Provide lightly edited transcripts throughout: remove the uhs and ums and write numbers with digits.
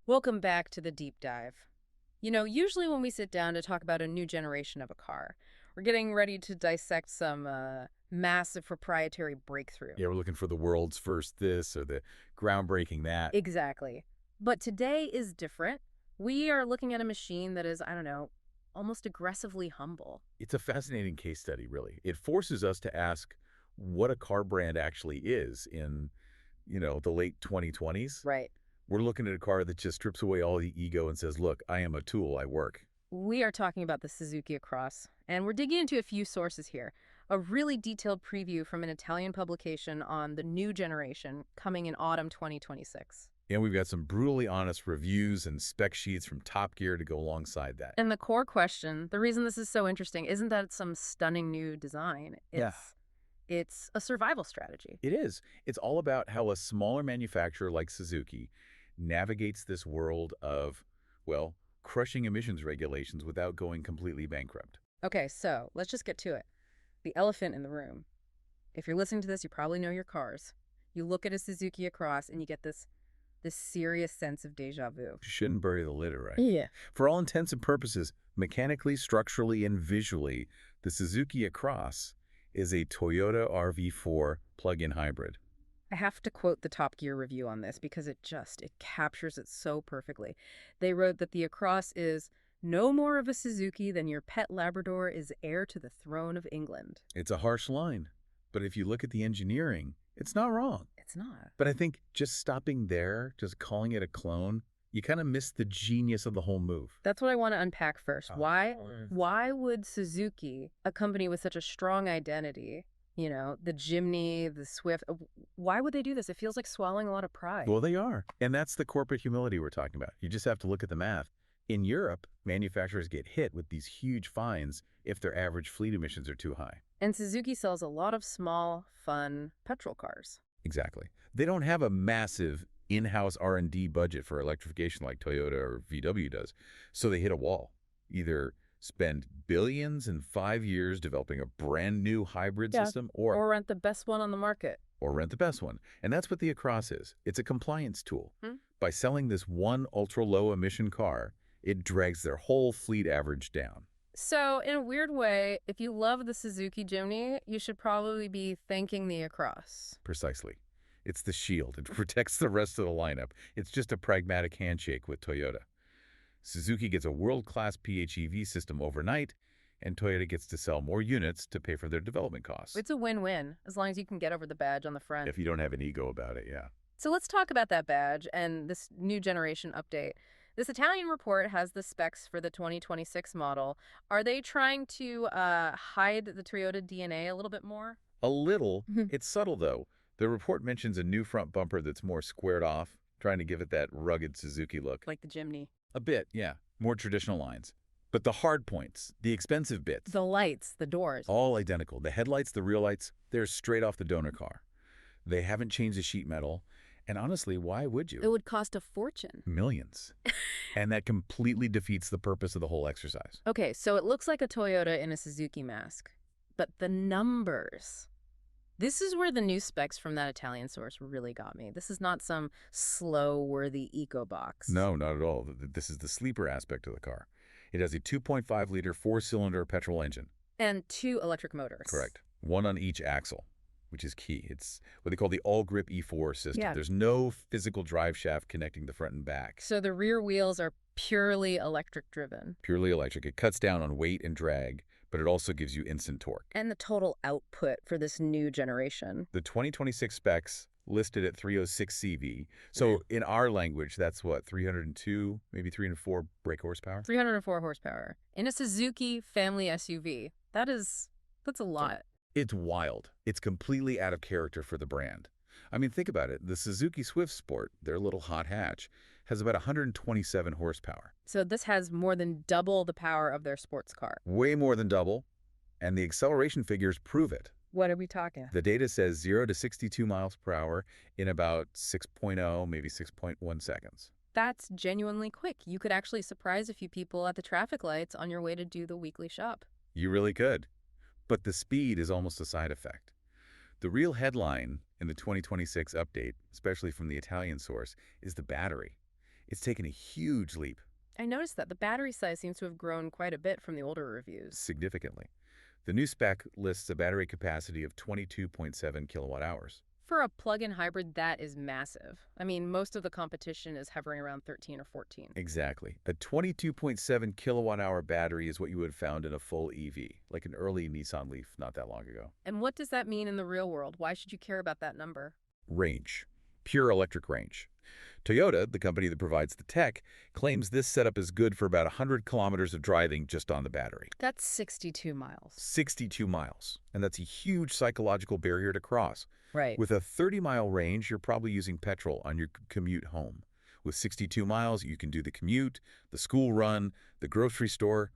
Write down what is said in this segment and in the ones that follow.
Welcome back to the deep dive. Usually when we sit down to talk about a new generation of a car, we're getting ready to dissect some massive proprietary breakthrough. Yeah, we're looking for the world's first this or the groundbreaking that. Exactly. But today is different. We are looking at a machine that is, I don't know, almost aggressively humble. It's a fascinating case study, really. It forces us to ask what a car brand actually is in, the late 2020s. Right. We're looking at a car that just strips away all the ego and says, look, I am a tool, I work. We are talking about the Suzuki Across, and we're digging into a few sources here. A really detailed preview from an Italian publication on the new generation coming in autumn 2026. And we've got some brutally honest reviews and spec sheets from Top Gear to go alongside that. And the core question, the reason this is so interesting, isn't that it's some stunning new design. Yeah. It's a survival strategy. It is. It's all about how a smaller manufacturer like Suzuki navigates this world of, well, crushing emissions regulations without going completely bankrupt. Okay, so let's just get to it. The elephant in the room. If you're listening to this, you probably know your cars. You look at a Suzuki Across and you get this serious sense of deja vu. You shouldn't bury the litter, right? Yeah. For all intents and purposes, mechanically, structurally, and visually, the Suzuki Across is a Toyota RAV4 plug-in hybrid. I have to quote the Top Gear review on this because it captures it so perfectly. They wrote that the Across is no more of a Suzuki than your pet Labrador is heir to the throne of England. It's a harsh line, but if you look at the engineering, it's not wrong. It's not. But I think just stopping there, just calling it a clone, you kind of miss the genius of the whole move. That's what I want to unpack first. Oh. Why would Suzuki, a company with such a strong identity, the Jimny, the Swift, why would they do this? It feels like swallowing a lot of pride. Well, they are. And that's the corporate humility we're talking about. You just have to look at the math. In Europe, manufacturers get hit with these huge fines if their average fleet emissions are too high. And Suzuki sells a lot of small, fun petrol cars. Exactly. They don't have a massive in-house R&D budget for electrification like Toyota or VW does. So they hit a wall. Either spend billions in 5 years developing a brand new hybrid system or rent the best one on the market. Or rent the best one. And that's what the Across is. It's a compliance tool. By selling this one ultra-low emission car, it drags their whole fleet average down. So, in a weird way, if you love the Suzuki Jimny, you should probably be thanking the Across. Precisely. It's the shield. It protects the rest of the lineup. It's just a pragmatic handshake with Toyota. Suzuki gets a world-class PHEV system overnight, and Toyota gets to sell more units to pay for their development costs. It's a win-win, as long as you can get over the badge on the front. If you don't have an ego about it, yeah. So let's talk about that badge and this new generation update. This Italian report has the specs for the 2026 model. Are they trying to hide the Toyota DNA a little bit more? A little. It's subtle, though. The report mentions a new front bumper that's more squared off, trying to give it that rugged Suzuki look. Like the Jimny. A bit, yeah. More traditional lines. But the hard points, the expensive bits, The lights, the doors. all identical. The headlights, the rear lights, they're straight off the donor car. They haven't changed the sheet metal. And honestly, why would you? It would cost a fortune. Millions. And that completely defeats the purpose of the whole exercise. Okay, so it looks like a Toyota in a Suzuki mask. But the numbers. This is where the new specs from that Italian source really got me. This is not some slow-worthy eco box. No, not at all. This is the sleeper aspect of the car. It has a 2.5-liter four-cylinder petrol engine. And 2 electric motors. Correct. One on each axle, which is key. It's what they call the AllGrip E-Four system. Yeah. There's no physical drive shaft connecting the front and back. So the rear wheels are purely electric driven. Purely electric. It cuts down on weight and drag, but it also gives you instant torque. And the total output for this new generation. The 2026 specs listed at 306 CV. So in our language, that's what, 302, maybe 304 brake horsepower? 304 horsepower. In a Suzuki family SUV. That's a lot. It's wild. It's completely out of character for the brand. I mean, think about it. The Suzuki Swift Sport, their little hot hatch, has about 127 horsepower. So this has more than double the power of their sports car. Way more than double. And the acceleration figures prove it. What are we talking? The data says 0 to 62 miles per hour in about 6.0, maybe 6.1 seconds. That's genuinely quick. You could actually surprise a few people at the traffic lights on your way to do the weekly shop. You really could. But the speed is almost a side effect. The real headline in the 2026 update, especially from the Italian source, is the battery. It's taken a huge leap, I noticed that the battery size seems to have grown quite a bit from the older reviews. significantly. The new spec lists a battery capacity of 22.7 kilowatt hours. For a plug-in hybrid, that is massive. I mean, most of the competition is hovering around 13 or 14. Exactly. A 22.7 kilowatt hour battery is what you would have found in a full EV, like an early Nissan Leaf not that long ago. And what does that mean in the real world? Why should you care about that number? Range. Pure electric range. Toyota, the company that provides the tech, claims this setup is good for about 100 kilometers of driving just on the battery. That's 62 miles. 62 miles. And that's a huge psychological barrier to cross. Right. With a 30-mile range, you're probably using petrol on your commute home. With 62 miles, you can do the commute, the school run, the grocery store,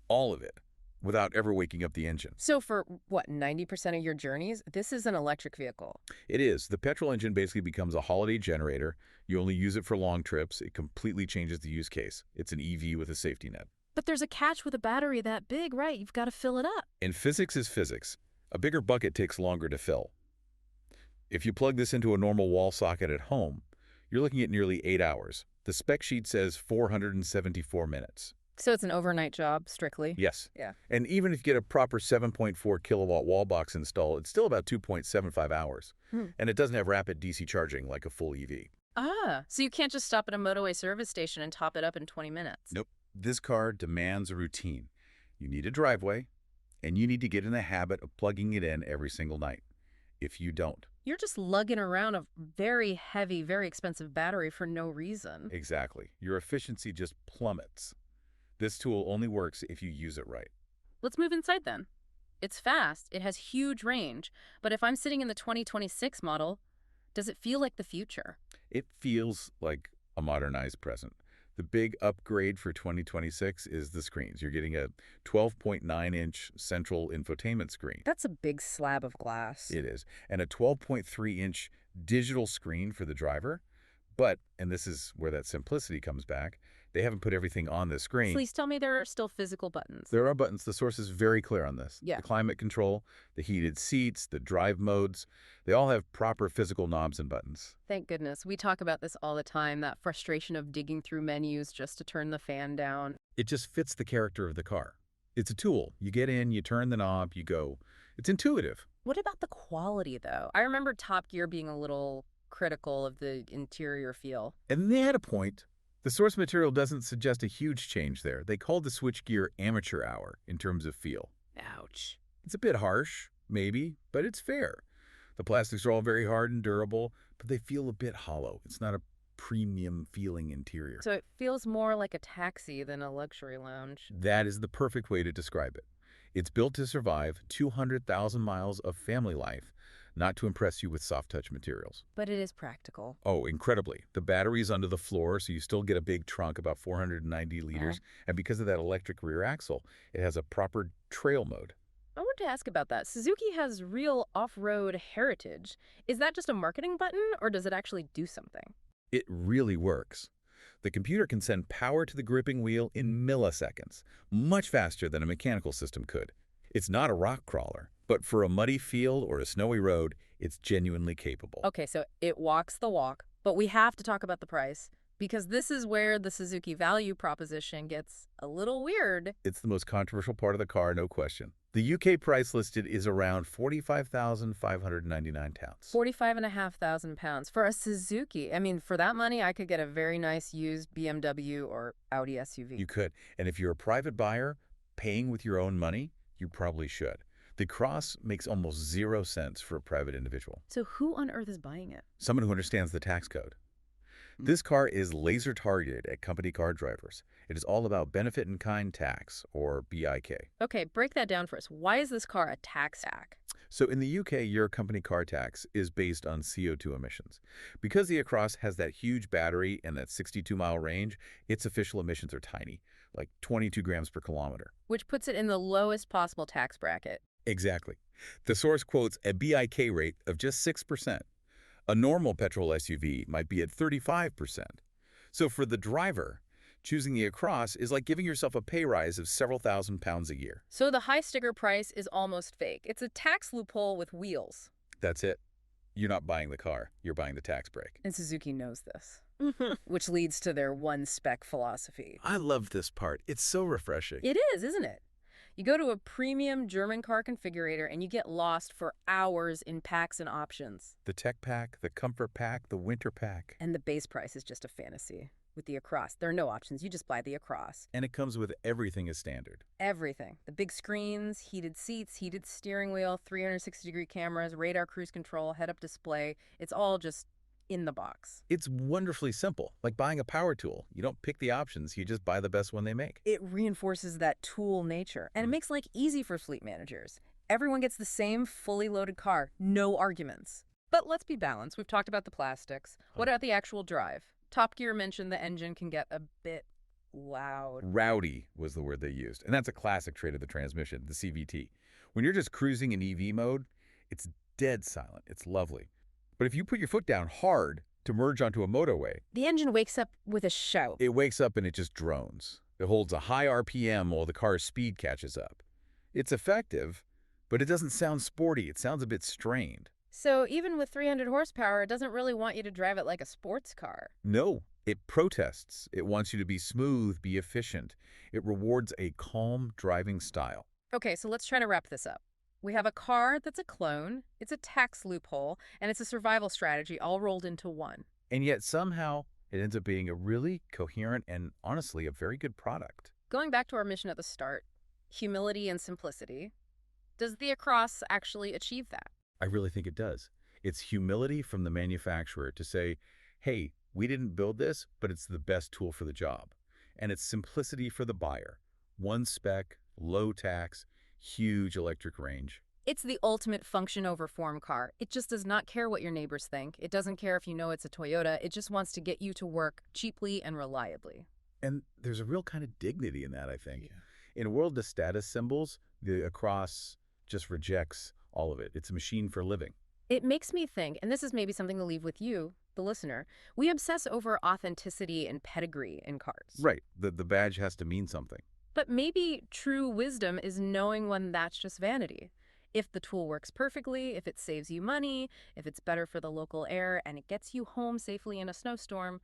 all of it, without ever waking up the engine. So for, what, 90% of your journeys, this is an electric vehicle? It is. The petrol engine basically becomes a holiday generator. You only use it for long trips. It completely changes the use case. It's an EV with a safety net. But there's a catch with a battery that big, right? You've got to fill it up. And physics is physics. A bigger bucket takes longer to fill. If you plug this into a normal wall socket at home, you're looking at nearly 8 hours. The spec sheet says 474 minutes. So it's an overnight job, strictly? Yes. Yeah. And even if you get a proper 7.4 kilowatt wall box installed, it's still about 2.75 hours. And it doesn't have rapid DC charging like a full EV. Ah, so you can't just stop at a motorway service station and top it up in 20 minutes? Nope. This car demands a routine. You need a driveway, and you need to get in the habit of plugging it in every single night. If you don't. You're just lugging around a very heavy, very expensive battery for no reason. Exactly. Your efficiency just plummets. This tool only works if you use it right. Let's move inside then. It's fast, it has huge range, but if I'm sitting in the 2026 model, does it feel like the future? It feels like a modernized present. The big upgrade for 2026 is the screens. You're getting a 12.9-inch central infotainment screen. That's a big slab of glass. It is. And a 12.3-inch digital screen for the driver. But, and this is where that simplicity comes back, they haven't put everything on the screen. Please tell me there are still physical buttons. There are buttons. The source is very clear on this. Yeah. The climate control, the heated seats, the drive modes, they all have proper physical knobs and buttons. Thank goodness. We talk about this all the time, that frustration of digging through menus just to turn the fan down. It just fits the character of the car. It's a tool. You get in, you turn the knob, you go. It's intuitive. What about the quality, though? I remember Top Gear being a little critical of the interior feel. And they had a point. The source material doesn't suggest a huge change there. They called the switchgear amateur hour in terms of feel. Ouch. It's a bit harsh, maybe, but it's fair. The plastics are all very hard and durable, but they feel a bit hollow. It's not a premium feeling interior. So it feels more like a taxi than a luxury lounge. That is the perfect way to describe it. It's built to survive 200,000 miles of family life, not to impress you with soft-touch materials. But it is practical. Oh, incredibly. The battery is under the floor, so you still get a big trunk, about 490 liters. And because of that electric rear axle, it has a proper trail mode. I wanted to ask about that. Suzuki has real off-road heritage. Is that just a marketing button, or does it actually do something? It really works. The computer can send power to the gripping wheel in milliseconds, much faster than a mechanical system could. It's not a rock crawler, but for a muddy field or a snowy road, it's genuinely capable. Okay, so it walks the walk, but we have to talk about the price, because this is where the Suzuki value proposition gets a little weird. It's the most controversial part of the car, no question. The UK price listed is around £45,599. £45,500 for a Suzuki. I mean, for that money, I could get a very nice used BMW or Audi SUV. You could. And if you're a private buyer, paying with your own money, you probably should. The Cross makes almost 0 cents for a private individual. So who on earth is buying it? Someone who understands the tax code. This car is laser targeted at company car drivers. It is all about benefit in kind tax, or BIK. Okay, break that down for us. Why is this car a tax hack? So in the UK, your company car tax is based on CO2 emissions. Because the Across has that huge battery and that 62-mile range, its official emissions are tiny, like 22 grams per kilometer. Which puts it in the lowest possible tax bracket. Exactly. The source quotes a BIK rate of just 6%. A normal petrol SUV might be at 35%. So for the driver, choosing the Across is like giving yourself a pay rise of several £1,000s a year. So the high sticker price is almost fake. It's a tax loophole with wheels. That's it. You're not buying the car. You're buying the tax break. And Suzuki knows this. which leads to their one-spec philosophy. I love this part. It's so refreshing. It is, isn't it? You go to a premium German car configurator and you get lost for hours in packs and options. The tech pack, the comfort pack, the winter pack. And the base price is just a fantasy. With the Across, there are no options. You just buy the Across. And it comes with everything as standard. Everything. The big screens, heated seats, heated steering wheel, 360-degree cameras, radar cruise control, head-up display. It's all just in the box. It's wonderfully simple, like buying a power tool. You don't pick the options, you just buy the best one they make. It reinforces that tool nature, and it makes life easy for fleet managers. Everyone gets the same fully loaded car, no arguments. But let's be balanced. We've talked about the plastics. What about the actual drive? Top Gear mentioned the engine can get a bit loud. Rowdy was the word they used, and that's a classic trait of the transmission, the CVT. When you're just cruising in EV mode, it's dead silent. It's lovely. But if you put your foot down hard to merge onto a motorway, The engine wakes up with a shout. it wakes up and it just drones. It holds a high RPM while the car's speed catches up. It's effective, but it doesn't sound sporty. It sounds a bit strained. So even with 300 horsepower, it doesn't really want you to drive it like a sports car. No, it protests. It wants you to be smooth, be efficient. It rewards a calm driving style. Okay, so let's try to wrap this up. We have a car that's a clone, it's a tax loophole, and it's a survival strategy all rolled into one. And yet somehow it ends up being a really coherent and honestly a very good product. Going back to our mission at the start, humility and simplicity, does the Across actually achieve that? I really think it does. It's humility from the manufacturer to say, hey, we didn't build this, but it's the best tool for the job. And it's simplicity for the buyer. One spec, low tax, huge electric range. It's the ultimate function over form car. It just does not care what your neighbors think. It doesn't care if you know it's a Toyota. It just wants to get you to work cheaply and reliably. And there's a real kind of dignity in that, I think. In a world of status symbols, the Across just rejects all of it. It's a machine for living. It makes me think, and this is maybe something to leave with you, the listener, we obsess over authenticity and pedigree in cars. Right. The badge has to mean something. But maybe true wisdom is knowing when that's just vanity. If the tool works perfectly, if it saves you money, if it's better for the local air, and it gets you home safely in a snowstorm,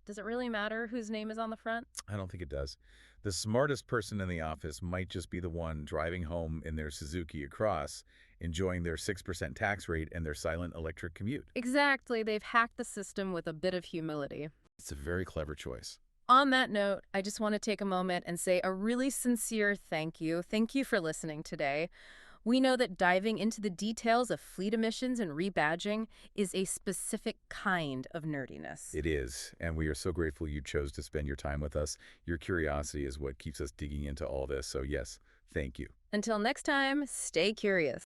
does it really matter whose name is on the front? I don't think it does. The smartest person in the office might just be the one driving home in their Suzuki Across, enjoying their 6% tax rate and their silent electric commute. Exactly. They've hacked the system with a bit of humility. It's a very clever choice. On that note, I just want to take a moment and say a really sincere thank you. Thank you for listening today. We know that diving into the details of fleet emissions and rebadging is a specific kind of nerdiness. It is, and we are so grateful you chose to spend your time with us. Your curiosity is what keeps us digging into all this, so yes, thank you. Until next time, stay curious.